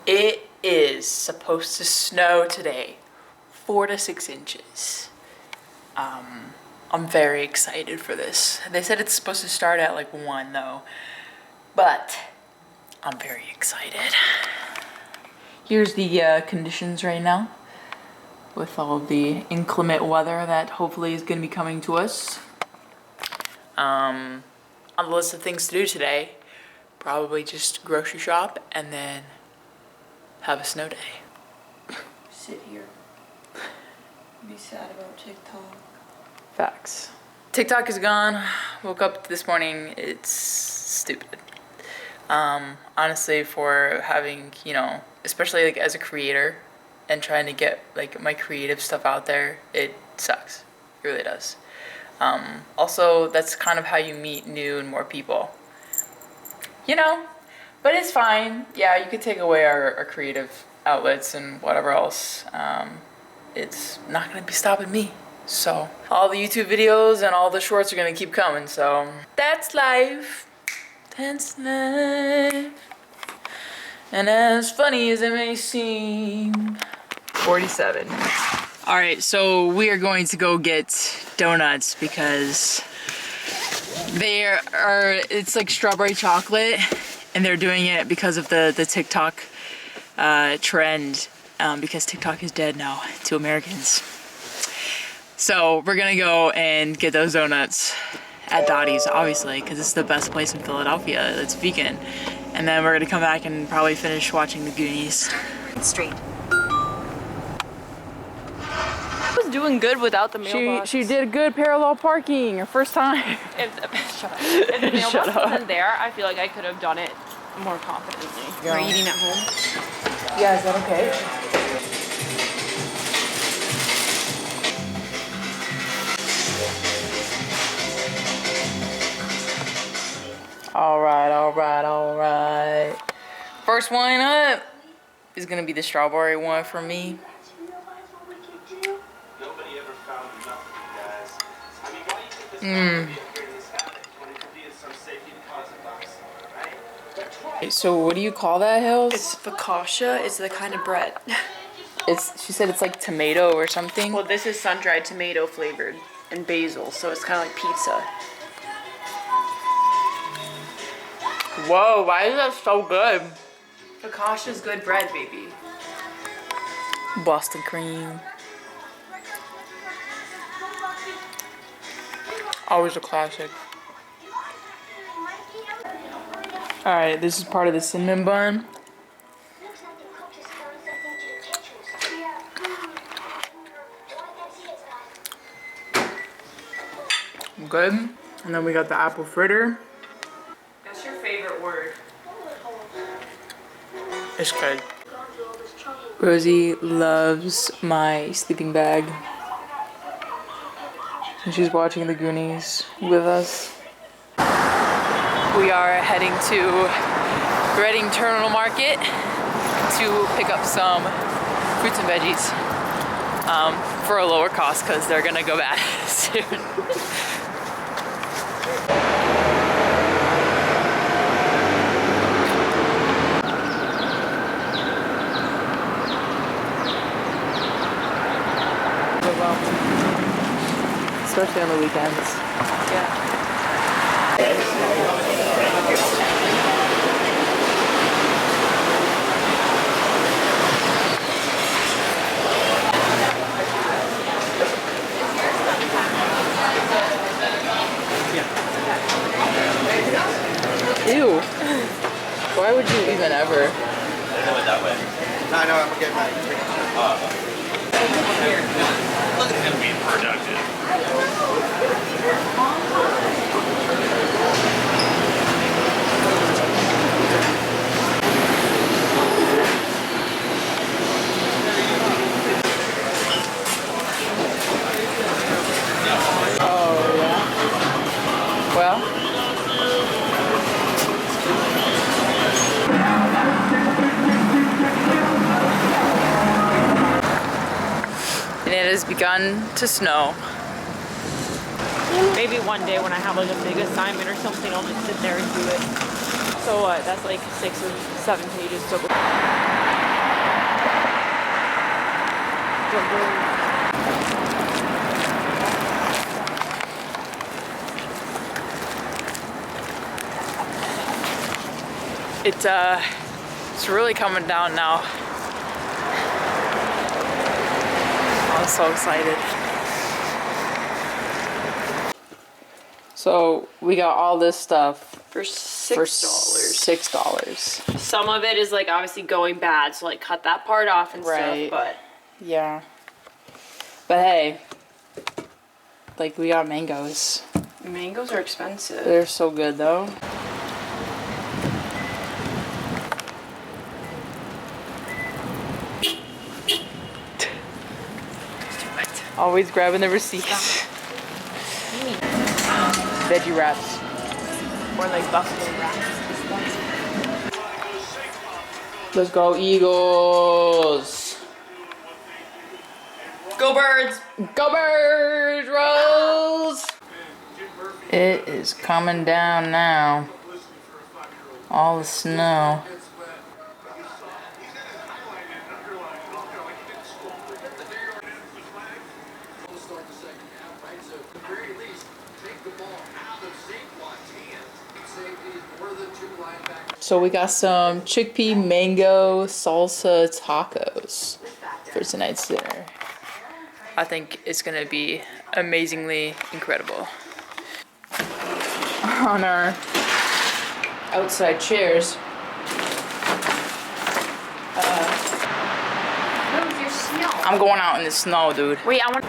It is supposed to snow today, 4 to 6 inches. I'm very excited for this. They said it's supposed to start at like 1 though, but I'm very excited. Here's the conditions right now with all of the inclement weather that hopefully is going to be coming to us. On the list of things to do today, probably just grocery shop and then have a snow day. Sit here. Be sad about TikTok. Facts. TikTok is gone. Woke up this morning. It's stupid. Honestly, for having, you know, especially like as a creator and trying to get like my creative stuff out there, it sucks. It really does. Also, that's kind of how you meet new and more people. You know, but it's fine. Yeah, you could take away our creative outlets and whatever else. It's not gonna be stopping me. So all the YouTube videos and all the shorts are gonna keep coming. So that's life. That's life. And as funny as it may seem, 47. All right, so we are going to go get donuts because it's like strawberry chocolate and they're doing it because of the TikTok trend, because TikTok is dead now to Americans. So we're gonna go and get those donuts at Dottie's, obviously, because it's the best place in Philadelphia that's vegan. And then we're gonna come back and probably finish watching the Goonies. Straight. I was doing good without the mailbox. She did good parallel parking her first time. If the mailbox wasn't there, I feel like I could have done it more confidently. You're eating at home? Yeah, is that okay? All right. First one up is gonna be the strawberry one for me. So what do you call that, Hills? It's focaccia. It's the kind of bread. She said it's like tomato or something. Well, this is sun-dried tomato flavored and basil, so it's kind of like pizza. Whoa, why is that so good? Focaccia's good bread, baby. Boston cream. Always a classic. Alright, this is part of the cinnamon bun. Good. And then we got the apple fritter. That's your favorite word. It's good. Rosie loves my sleeping bag. And she's watching the Goonies with us. We are heading to Reading Terminal Market to pick up some fruits and veggies for a lower cost because they're gonna go bad soon. Especially on the weekends. Yeah. Ew. Why would you even ever? I know, I'm getting my Look at him being productive. Oh, yeah. Well. And it has begun to snow. Maybe one day when I have like a big assignment or something, I'll just sit there and do it. So that's like 6 or 7 pages. So It's really coming down now. I'm so excited. So we got all this stuff For $6. Some of it is like obviously going bad, so like cut that part off and Right. stuff, but yeah. But hey, like we got mangoes. mangoes are expensive. They're so good though. Always grabbing the receipts. Veggie wraps. Or like buffalo wraps. Let's go Eagles. Go Birds! Go Birds, Rose! It is coming down now. All the snow. So we got some chickpea mango salsa tacos for tonight's dinner. I think it's gonna be amazingly incredible. On our outside chairs. Where's your snow? I'm going out in the snow, dude. Wait, I want.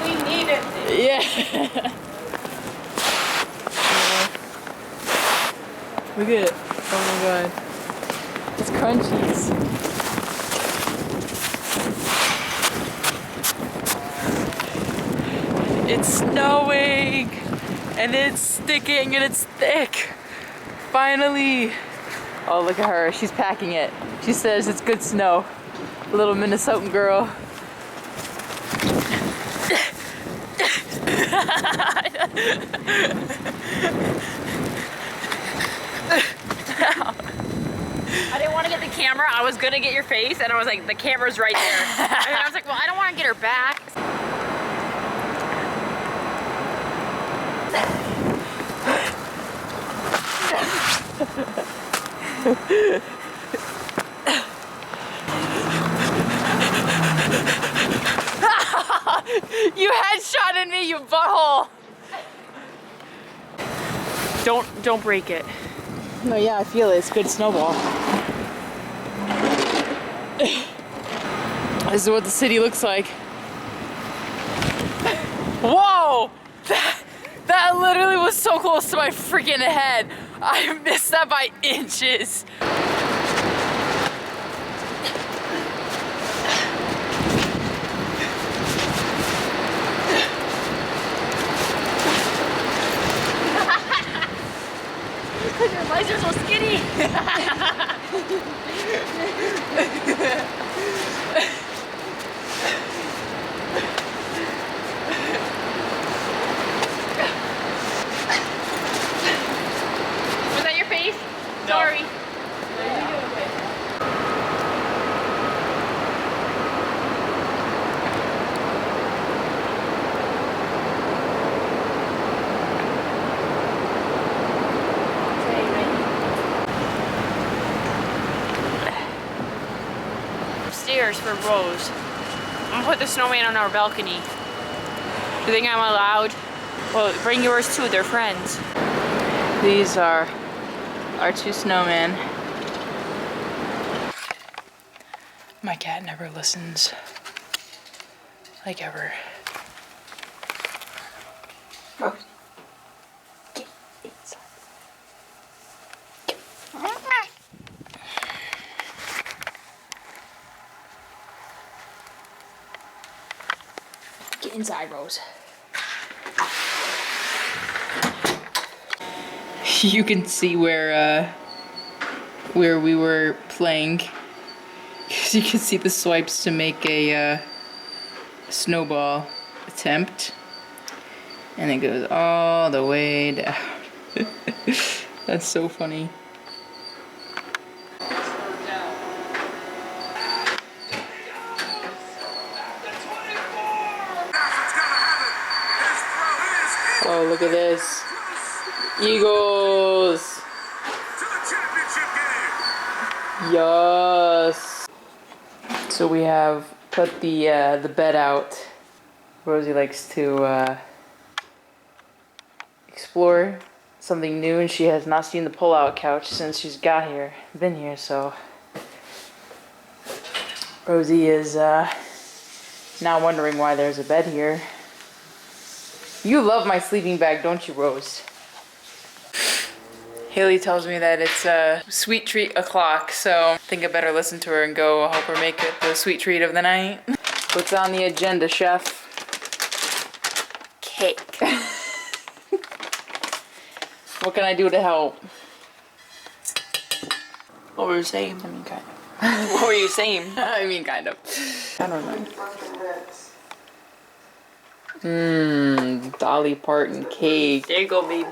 We need it. Yeah. Look at it. Oh my god. It's crunchies. It's snowing and it's sticking and it's thick. Finally. Oh, look at her. She's packing it. She says it's good snow. Little Minnesotan girl. I didn't want to get the camera. I was gonna get your face, and I was like, the camera's right there. And I was like, well, I don't want to get her back. You headshotted me, you butthole! Don't break it. No, yeah, I feel it. It's good snowball. This is what the city looks like. Whoa! That literally was so close to my freaking head. I missed that by inches. Because your legs are so skinny. Was that your face? No. Sorry. Upstairs for Rose. I'm gonna put the snowman on our balcony. Do you think I'm allowed? Well, bring yours too, they're friends. These are our two snowmen. My cat never listens. Like ever. Rose. Get inside. Get inside, Rose. You can see where we were playing, because you can see the swipes to make a snowball attempt, and it goes all the way down. That's so funny. look at this. Eagles. Yes. So we have put the bed out. Rosie likes to explore something new, and she has not seen the pull-out couch since she's been here. So Rosie is now wondering why there's a bed here. You love my sleeping bag, don't you, Rose? Haley tells me that it's a sweet treat o'clock, so I think I better listen to her and go help her make it the sweet treat of the night. What's on the agenda, chef? Cake. What can I do to help? What were you saying? I mean, kind of. What were you saying? I mean, kind of. I don't know. Dolly Parton cake. There you go, babe.